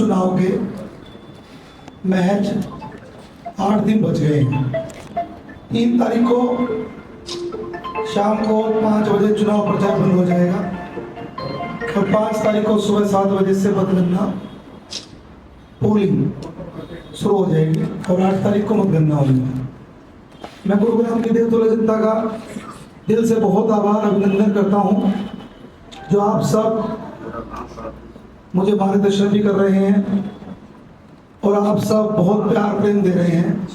चुनाव के महज 8 दिन बच गए हैं। 3 तारीख को शाम को 5 बजे चुनाव प्रचार बंद हो जाएगा और 5 तारीख को सुबह 7 बजे से मतगणना पोलिंग शुरू हो जाएगी और 8 तारीख को मतगणना होगी। मैं गुरुग्राम की देवतुल्य जनता का दिल से बहुत आभार अभिनंदन करता हूं, जो आप सब मुझे मार्गदर्शन भी कर रहे हैं और आप सब बहुत प्यार प्रेम दे रहे हैं।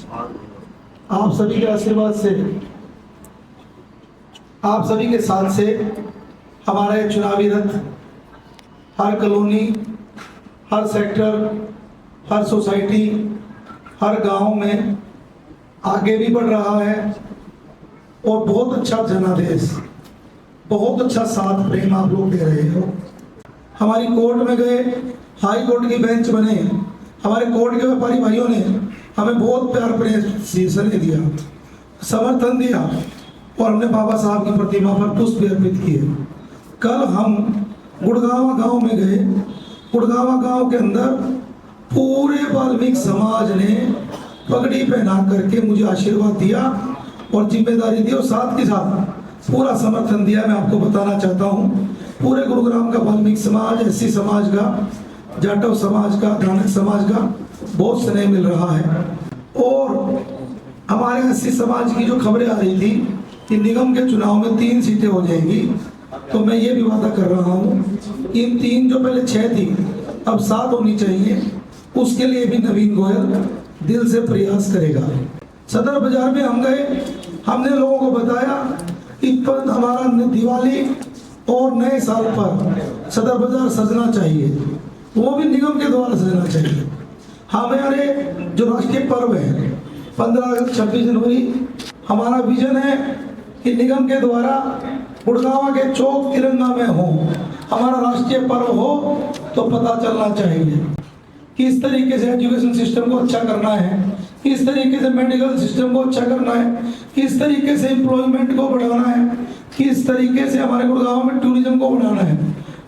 आप सभी के आशीर्वाद से, आप सभी के साथ से हमारा ये चुनावी रथ हर कॉलोनी, हर सेक्टर, हर सोसाइटी, हर गांव में आगे भी बढ़ रहा है और बहुत अच्छा जनादेश, बहुत अच्छा साथ प्रेम आप लोग दे रहे हो। हमारी कोर्ट में गए, हाई कोर्ट की बेंच बने, हमारे कोर्ट के व्यापारी भाइयों ने हमें बहुत प्यार प्रेम स्नेह दिया, समर्थन दिया और हमने बाबा साहब की प्रतिमा पर पुष्प अर्पित किए। कल हम गुड़गांव गांव में गए, गुड़गांव गांव के अंदर पूरे वाल्मीकि समाज ने पगड़ी पहना करके मुझे आशीर्वाद दिया और जिम्मेदारी दी और साथ के साथ पूरा समर्थन दिया। मैं आपको बताना चाहता हूँ, पूरे गुरुग्राम का वाल्मीकि समाज, एससी समाज का, जाटव समाज का, धानक समाज का बहुत स्नेह मिल रहा है। और हमारे एससी समाज की जो खबरें आ रही थी कि निगम के चुनाव में 3 सीटें हो जाएंगी, तो मैं ये भी वादा कर रहा हूँ इन 3 जो पहले 6 थी अब 7 होनी चाहिए। उसके लिए भी नवीन गोयल दिल से प्रयास करेगा। सदर बाजार में हम गए, हमने लोगों को बताया कि हमारा दिवाली और नए साल पर सदर बाजार सजना चाहिए, वो भी निगम के द्वारा सजना चाहिए। हमारे जो राष्ट्रीय पर्व है 15 अगस्त 26 जनवरी, हमारा विजन है कि निगम के द्वारा गुड़गांव के चौक तिरंगा में हो, हमारा राष्ट्रीय पर्व हो तो पता चलना चाहिए। किस तरीके से एजुकेशन सिस्टम को अच्छा करना है, किस तरीके से मेडिकल सिस्टम को अच्छा करना है, किस तरीके से एम्प्लॉयमेंट को बढ़ाना है, किस तरीके से हमारे गुड़गांव में टूरिज्म को बढ़ाना है।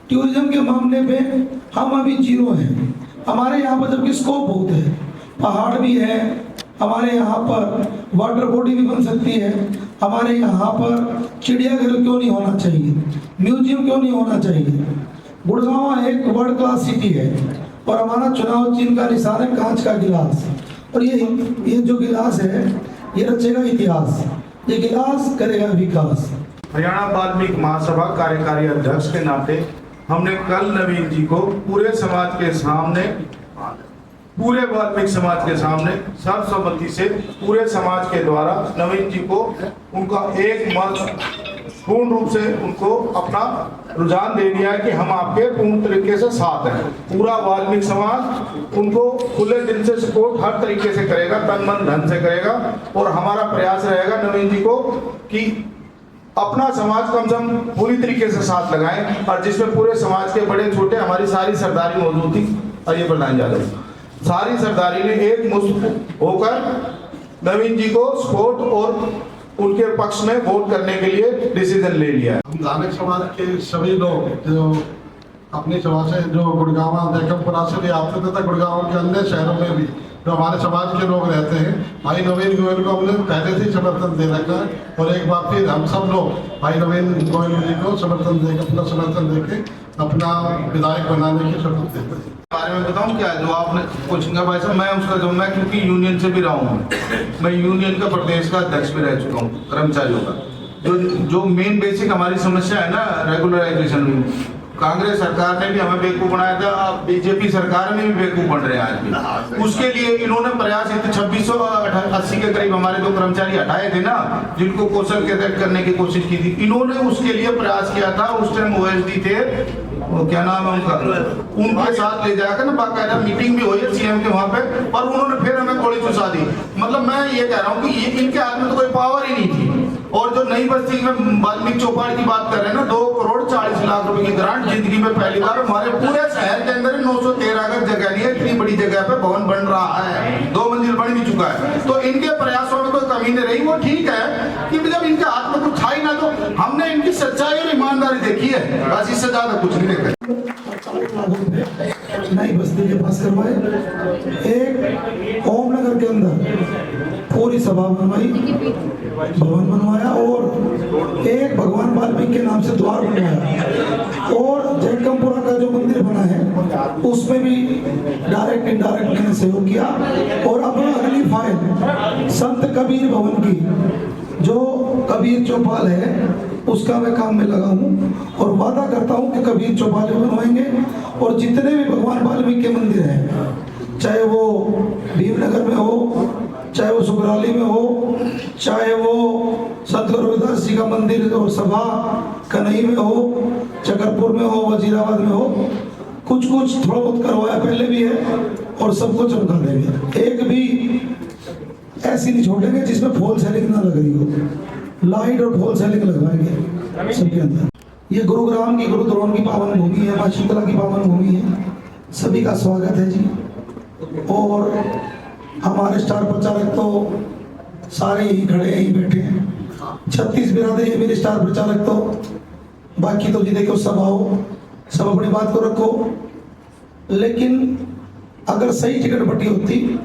टूरिज्म के मामले पे हम अभी 0 हैं। हमारे यहाँ पर जबकि स्कोप बहुत है, पहाड़ भी है, हमारे यहाँ पर वाटर बॉडी भी बन सकती है, हमारे यहाँ पर चिड़ियाघर क्यों नहीं होना चाहिए, म्यूजियम क्यों नहीं होना चाहिए। गुड़गांव एक वर्ल्ड क्लास सिटी है और हमारा चुनाव चिन्ह का निशान है कांच का गिलास, और ये जो गिलास है ये रचेगा इतिहास, ये गिलास करेगा विकास। हरियाणा वाल्मीकि महासभा कार्यकारी अध्यक्ष के नाते हमने कल नवीन जी को पूरे समाज के सामने, पूरे वाल्मीकि समाज के सामने सर्वसम्मति से पूरे समाज के द्वारा नवीन जी को उनका एक मत पूर्ण रूप से उनको अपना रुझान दे दिया है कि हम आपके पूर्ण तरीके से साथ हैं। पूरा वाल्मीकि समाज उनको खुले दिल से सपोर्ट हर तरीके से करेगा, तन मन धन से करेगा। और हमारा प्रयास रहेगा नवीन जी को कि अपना समाज कम से कम पूरी तरीके से साथ लगाएं, और जिसमें पूरे समाज के बड़े छोटे हमारी सारी सरदारी मौजूद थी और ये प्रधान यादव सारी सरदारी ने एक मुश्त होकर नवीन जी को सपोर्ट और उनके पक्ष में वोट करने के लिए डिसीजन ले लिया है। हम धानक समाज के सभी लोग जो अपनी सभा से जो गुड़गांव देकमपुरा से भी आते थे, गुड़गांव के अन्य शहरों में भी जो हमारे समाज के लोग रहते हैं, भाई नवीन गोयल को हमने पहले से ही समर्थन दे रखा है और एक बार फिर हम सब लोग भाई नवीन गोयल जी को समर्थन देकर, अपना समर्थन देके अपना विधायक बनाने की शपथ देते हैं। बारे में बताऊं क्या, जो आपने पूछेंगे भाई साहब, मैं उसका जो मैं क्योंकि यूनियन से भी रहा हूँ, मैं यूनियन का प्रदेश का अध्यक्ष भी रह चुका हूँ कर्मचारियों का। जो मेन बेसिक हमारी समस्या है ना रेगुलराइजेशन में, कांग्रेस सरकार ने भी हमें बेवकूफ बनाया था, अब बीजेपी सरकार में भी बेवकूफ बन रहे हैं आज भी। उसके लिए इन्होंने प्रयास 2680 के करीब हमारे जो कर्मचारी हटाए थे ना, जिनको कौशल कैडेट करने की कोशिश की थी, इन्होंने उसके लिए प्रयास किया था। उस टाइम ओएसडी थे, वो क्या नाम है उनका, उनके साथ ले जाकर ना बाकायदा मीटिंग भी हुई है सीएम के वहां पे, और उन्होंने फिर हमें गोली चुसा दी। मतलब मैं ये कह रहा हूँ कि ये इनके हाथ में तो कोई पावर ही नहीं थी। और जो नई बस्ती में वाल्मीकि चौपाल की बात कर रहे हैं ना, 2 करोड़ 40 लाख रुपए की ग्रांट जिंदगी में पहली बार हमारे पूरे शहर के अंदर 913 का जगह नहीं है, इतनी बड़ी जगह पे भवन बन रहा है, 2 मंजिल बन भी चुका है। तो इनके प्रयासों में कोई कमी नहीं रही। वो ठीक है कि जब इनके हाथ में कुछ था ही ना, तो हमने इनकी सच्चाई और ईमानदारी देखी है, बस इससे ज्यादा कुछ नहीं देखा। नई बस्ती के पास करवाए, एक ओमनगर के अंदर पूरी सभा बनवाई, भवन बनवाया, और एक भगवान वाल्मीकि के नाम से द्वार बनवाया, और जयकमपुरा का जो मंदिर बना है उसमें भी डायरेक्ट इनडायरेक्ट मैंने सहयोग किया। और अब अगली फाइल संत कबीर भवन की, जो कबीर चौपाल है, उसका मैं काम में लगा हूँ और वादा करता हूँ कि कबीर चौपाल बनवाएंगे। और जितने भी भगवान वाल्मीकि के मंदिर हैं, चाहे वो भीमनगर में हो, चाहे वो सुगराली में हो, चाहे वो संत रविदास जी का मंदिर और सभा कन्हई में हो, चकरपुर में हो, वजीराबाद में हो, कुछ थोड़ा बहुत करवाया पहले भी है और सबको चमका देंगे। एक भी ऐसी नहीं छोड़ेंगे जिसमें फॉल सेलिंग ना लग रही हो, लाइट और फॉल सेलिंग लगवाएंगे सबके अंदर। ये गुरुग्राम की, गुरुद्रोण की पावन भूमि है, माँ शीतला की पावन भूमि है। सभी का स्वागत है जी। और हमारे स्टार प्रचारक तो सारे ही खड़े यहीं बैठे हैं, 36 बिरादरी है मेरे स्टार प्रचारक, तो बाकी तो जी देखो सब आओ, सब अपनी बात को रखो। लेकिन अगर सही टिकट बटी होती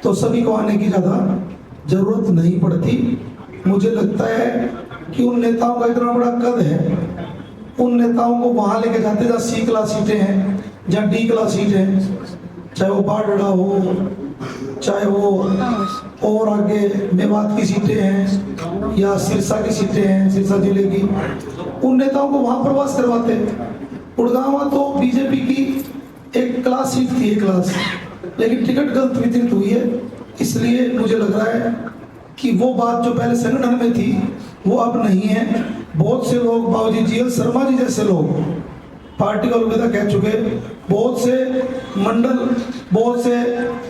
तो सभी को आने की ज़्यादा जरूरत नहीं पड़ती। मुझे लगता है कि उन नेताओं का इतना बड़ा कद है, उन नेताओं को वहाँ लेके जाते जहाँ C क्लास सीटें हैं, जहाँ D क्लास सीटें हैं, चाहे वो बारडा हो, चाहे वो और आगे मेवात की सीटें हैं या सिरसा की सीटें हैं, सिरसा जिले की, उन नेताओं को वहाँ प्रवास करवाते। गुड़गांव तो बीजेपी की एक क्लास सीट थी, एक क्लास, लेकिन टिकट गलत वितरित हुई है। इसलिए मुझे लग रहा है कि वो बात जो पहले संगठन में थी वो अब नहीं है। बहुत से लोग, बाबूजी GL शर्मा जी जैसे लोग पार्टी का अलविदा कह चुके, बहुत से मंडल, बहुत से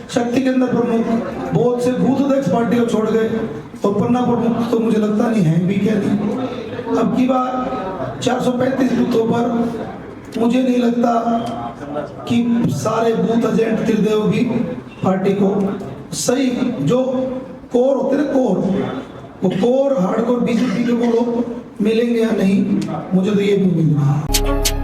शक्ति केंद्र प्रमुख, बहुत से बूथ अध्यक्ष पार्टी को छोड़ गए, और पन्ना प्रमुख तो मुझे लगता नहीं है भी, क्या नहीं। अब की बार 435 बूथों पर मुझे नहीं लगता कि सारे बूथ एजेंट त्रिदेव भी पार्टी को सही, जो कोर होते ना, वो कोर हार्डकोर बीजेपी के वो लोग मिलेंगे या नहीं, मुझे तो ये भी उम्मीद नहीं है।